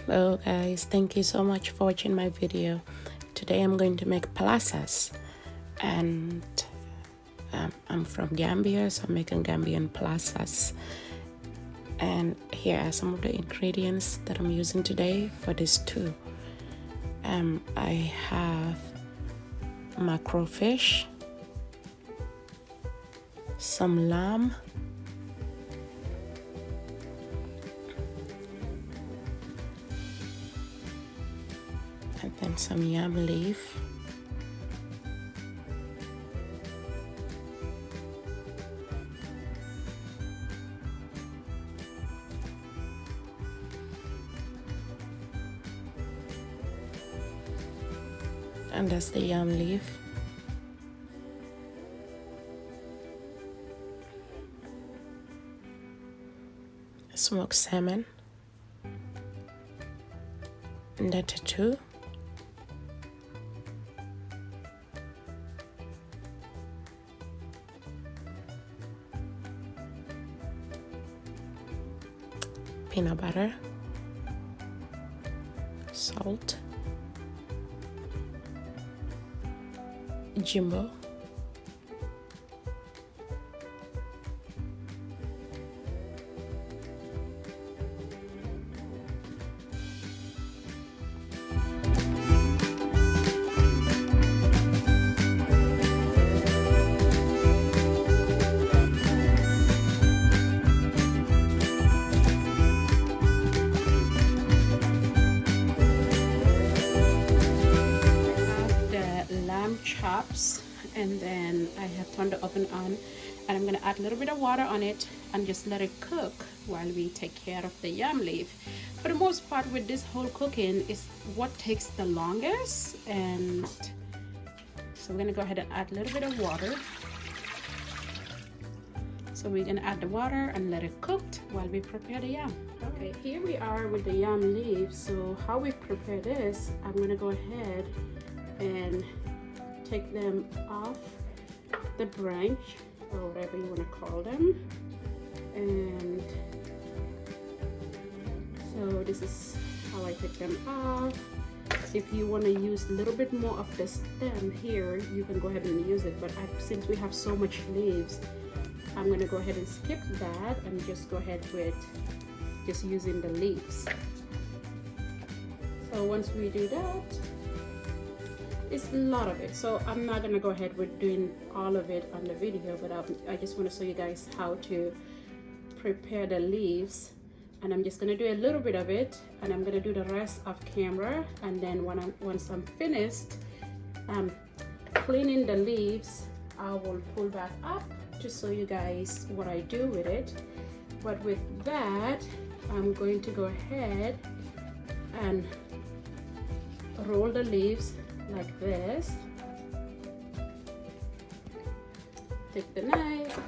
Hello guys, thank you so much for watching my video. Today I'm going to make plasas, and I'm from Gambia, so I'm making Gambian plasas. And here are some of the ingredients that I'm using today for this too. I have mackerel fish, some lamb, and then some yam leaf, and that's the yam leaf. Smoked salmon, and that too. Peanut butter, salt, jimbo, chops, and then I have turned the oven on, and I'm gonna add a little bit of water on it and just let it cook while we take care of the yam leaf. For the most part with this whole cooking is what takes the longest, and so we're gonna go ahead and add a little bit of water. So we're gonna add the water and let it cook while we prepare the yam. Okay, here we are with the yam leaf. So how we prepare this, I'm gonna go ahead and take them off the branch, or whatever you want to call them, and so this is how I take them off. If you want to use a little bit more of the stem here, you can go ahead and use it, but since we have so much leaves, I'm going to go ahead and skip that and just go ahead with just using the leaves. So once we do that, it's a lot of it, so I'm not gonna go ahead with doing all of it on the video, but I just want to show you guys how to prepare the leaves, and I'm just gonna do a little bit of it, and I'm gonna do the rest off camera. And then once I'm finished cleaning the leaves, I will pull back up to show you guys what I do with it. But with that, I'm going to go ahead and roll the leaves like this. Take the knife,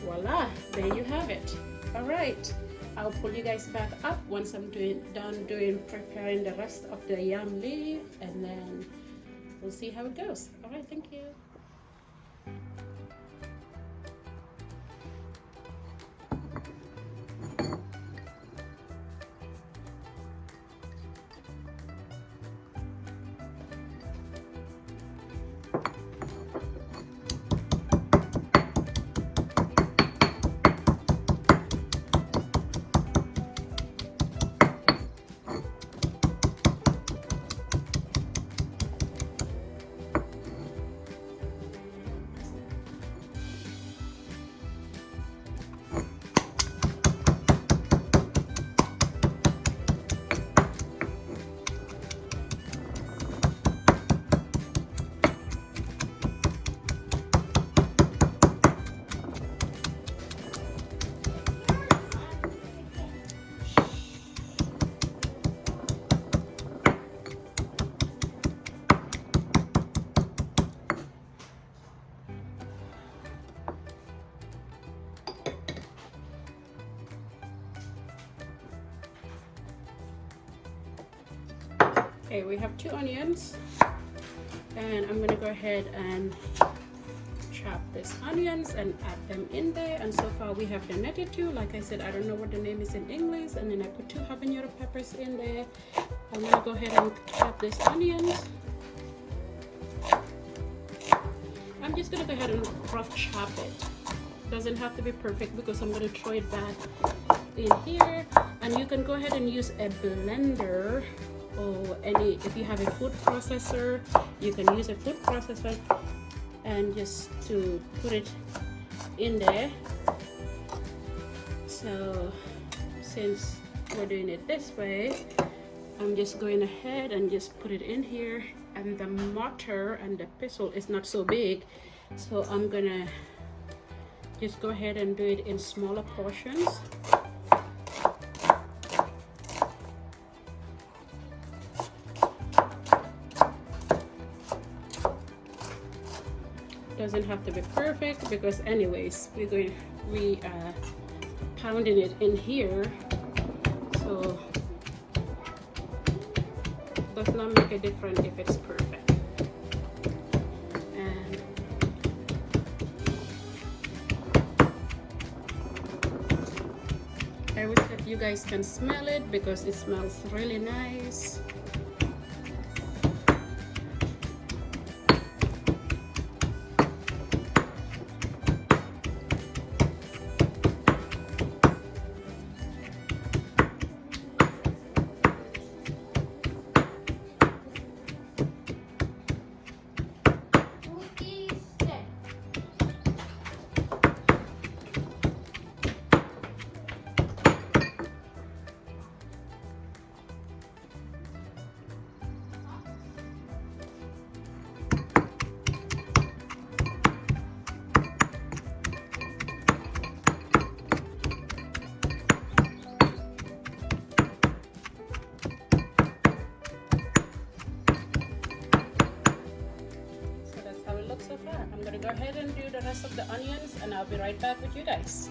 voila, there you have it. All right, I'll pull you guys back up once I'm done preparing the rest of the yam leaf, and then we'll see how it goes. All right, thank you. Okay, we have 2 onions, and I'm gonna go ahead and chop these onions and add them in there. And so far we have done it too. Like I said, I don't know what the name is in English. And then I put 2 habanero peppers in there. I'm gonna go ahead and chop these onions. I'm just gonna go ahead and rough chop it. Doesn't have to be perfect because I'm gonna throw it back in here. And you can go ahead and use a blender, or if you have a food processor, you can use a food processor and just to put it in there. So since we're doing it this way, I'm just going ahead and just put it in here. And the mortar and the pestle is not so big, so I'm gonna just go ahead and do it in smaller portions. Doesn't have to be perfect because anyways we are pounding it in here, so does not make a difference if it's perfect. And I wish that you guys can smell it because it smells really nice. So far, I'm gonna go ahead and do the rest of the onions, and I'll be right back with you guys.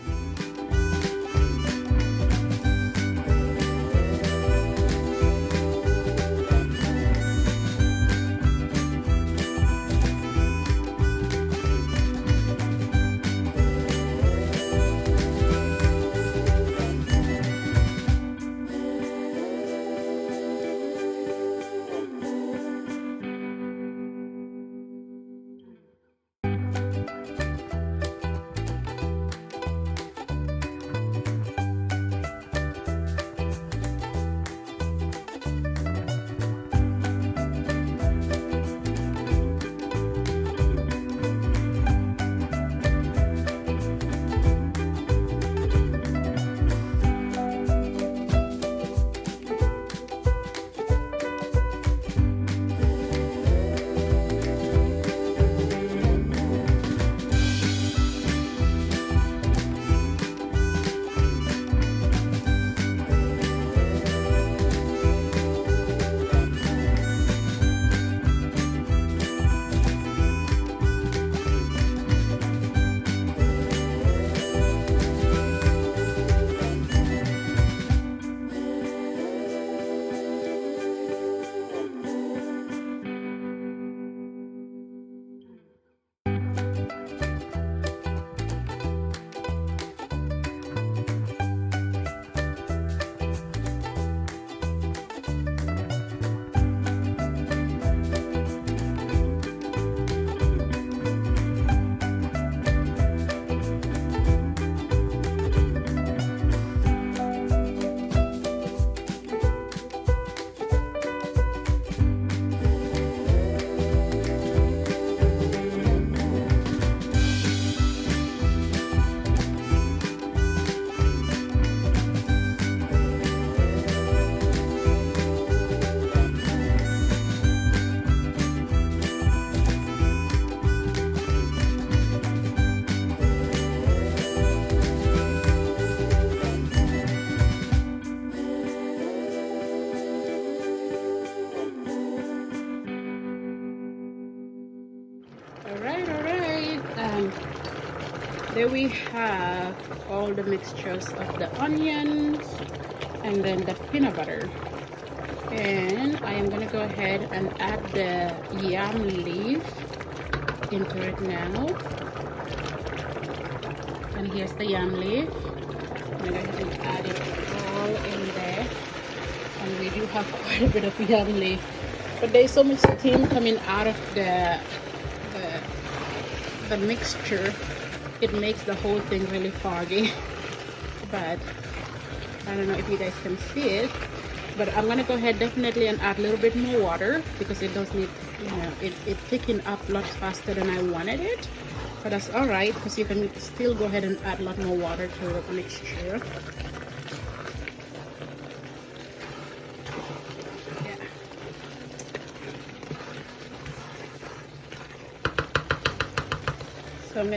There we have all the mixtures of the onions and then the peanut butter. And I am gonna go ahead and add the yam leaf into it now. And here's the yam leaf. I'm gonna go ahead and add it all in there. And we do have quite a bit of yam leaf, but there's so much steam coming out of the mixture, it makes the whole thing really foggy. But I don't know if you guys can see it, but I'm gonna go ahead definitely and add a little bit more water, because it does need, you know, it thickened up a lot faster than I wanted it. But that's all right, because you can still go ahead and add a lot more water to the mixture. So I'm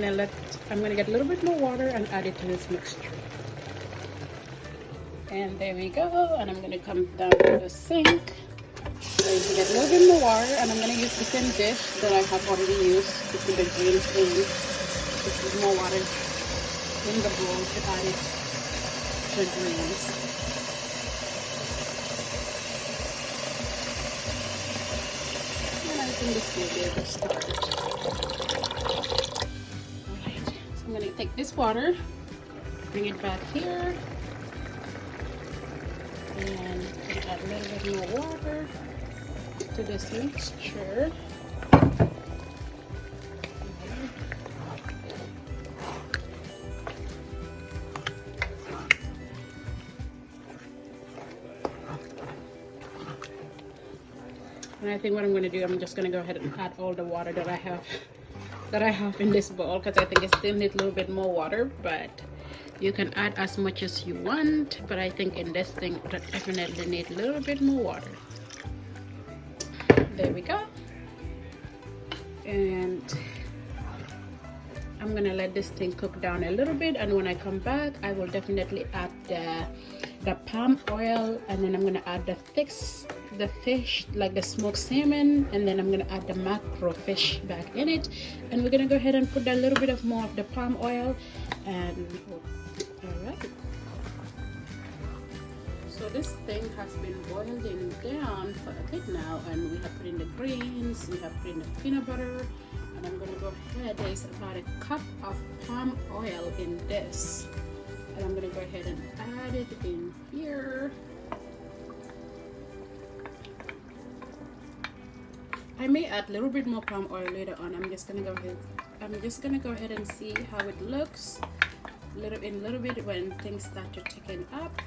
gonna get a little bit more water and add it to this mixture. And there we go. And I'm gonna come down to the sink. Going to get a little bit more water, and I'm gonna use the same dish that I have already used to put the greens in. This is more water in the bowl to add it to the greens. And I think this will be a good start. I'm going to take this water, bring it back here, and add a little bit more water to this mixture. And I think what I'm going to do, I'm just going to go ahead and add all the water that I have in this bowl, because I think it still needs a little bit more water, but you can add as much as you want. But I think in this thing that definitely need a little bit more water. There we go. And I'm gonna let this thing cook down a little bit, and when I come back I will definitely add the palm oil, and then I'm gonna add the fish, like the smoked salmon, and then I'm gonna add the macro fish back in it, and we're gonna go ahead and put a little bit of more of the palm oil. And all right, so this thing has been boiling down for a bit now, and we have put in the greens, we have put in the peanut butter, and I'm gonna go ahead, there's about a cup of palm oil in this, and I'm gonna go ahead and add it in here. I may add a little bit more palm oil later on. I'm just gonna go ahead and see how it looks in a little bit when things start to thicken up.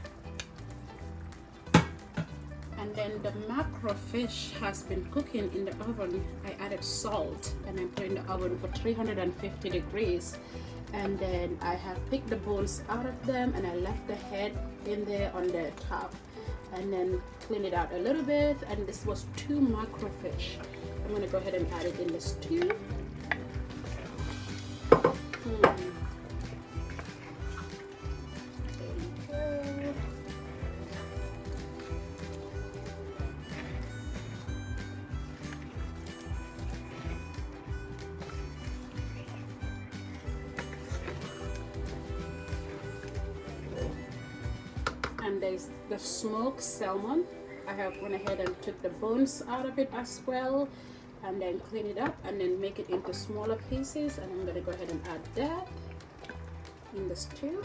And then the macro fish has been cooking in the oven. I added salt, and I put in the oven for 350 degrees. And then I have picked the bones out of them, and I left the head in there on the top, and then clean it out a little bit. And this was 2 macro fish. I'm gonna go ahead and add it in the stew. And there's the smoked salmon. I have went ahead and took the bones out of it as well, and then clean it up and then make it into smaller pieces, and I'm gonna go ahead and add that in the stew.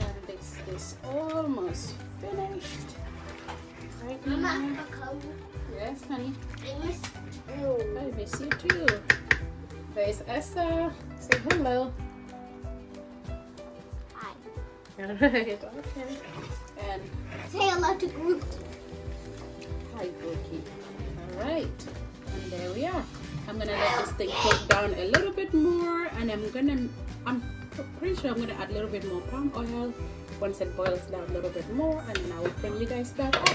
And this is almost finished right now. Mama, yes, honey. I miss you. I miss you too. There's Essa. Say hello. Hi. Alright, okay. And say hello to Grookey. Hi, Grookey. Alright, and there we are. I'm gonna let this thing cook down a little bit more, and I'm pretty sure I'm gonna add a little bit more palm oil once it boils down a little bit more, and then I will bring you guys back up.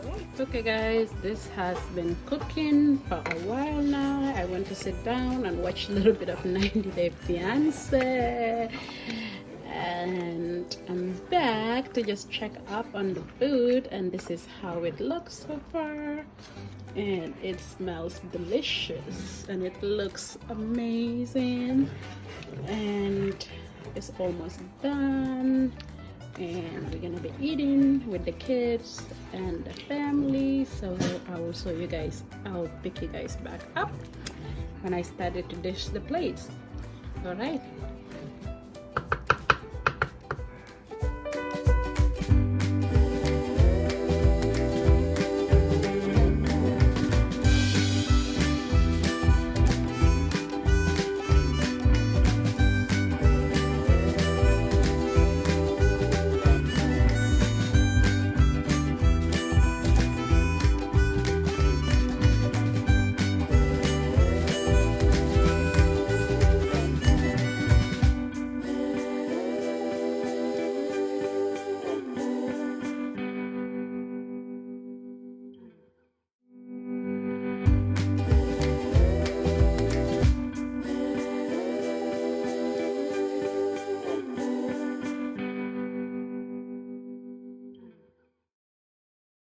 Alright, okay guys, this has been cooking for a while now. I went to sit down and watch a little bit of 90 Day Fiance, and I'm back to just check up on the food, and this is how it looks so far. And it smells delicious, and it looks amazing, and it's almost done. and we're gonna be eating with the kids and the family. So I will show you guys, I'll pick you guys back up when I started to dish the plates. All right.